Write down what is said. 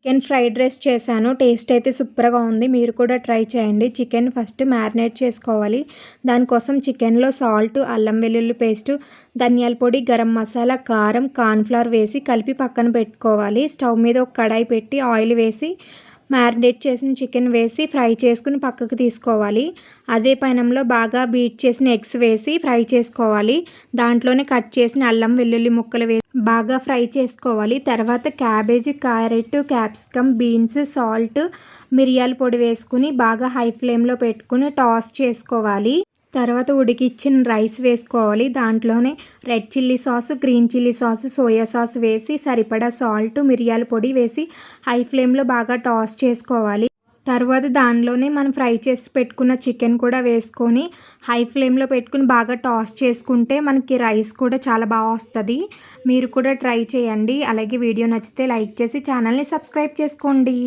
Chicken fried rice చేశాను. Taste అయితే సూపర్‌గా ఉంది. మీరు కూడా ట్రై చేయండి. చికెన్ ఫస్ట్ మ్యారినేట్ చేసుకోవాలి. దానికోసం చికెన్‌లో సాల్ట్, అల్లం వెల్లుల్లి పేస్టు, ధనియాల పొడి, గరం మసాలా, కారం, కార్న్‌ఫ్లవర్ వేసి కలిపి పక్కన పెట్టుకోవాలి. స్టవ్ మీద ఒక కడాయి పెట్టి ఆయిల్ వేసి మ్యారినేట్ చేసిన చికెన్ వేసి ఫ్రై చేసుకుని పక్కకు తీసుకోవాలి. అదే పెనంలో బాగా బీట్ చేసిన ఎగ్స్ వేసి ఫ్రై చేసుకోవాలి. దాంట్లోనే కట్ చేసిన అల్లం వెల్లుల్లి ముక్కలు వేసి బాగా ఫ్రై చేసుకోవాలి. తర్వాత cabbage, carrot, capsicum, beans, salt, మిరియాల పొడి వేసుకుని బాగా హై ఫ్లేమ్లో పెట్టుకుని టాస్ చేసుకోవాలి. తర్వాత ఉడికిచ్చిన రైస్ వేసుకోవాలి. దాంట్లోనే red chilli sauce, green chilli sauce, soya sauce వేసి సరిపడా సాల్ట్, మిరియాల పొడి వేసి హై ఫ్లేమ్లో బాగా టాస్ చేసుకోవాలి. తర్వాత దానిలోనే మనం ఫ్రై చేసి పెట్టుకున్న చికెన్ కూడా వేసుకొని హై ఫ్లేమ్లో పెట్టుకుని బాగా టాస్ చేసుకుంటే మనకి రైస్ కూడా చాలా బాగా వస్తుంది. మీరు కూడా ట్రై చేయండి. అలాగే వీడియో నచ్చితే లైక్ చేసి ఛానల్ని సబ్స్క్రైబ్ చేసుకోండి.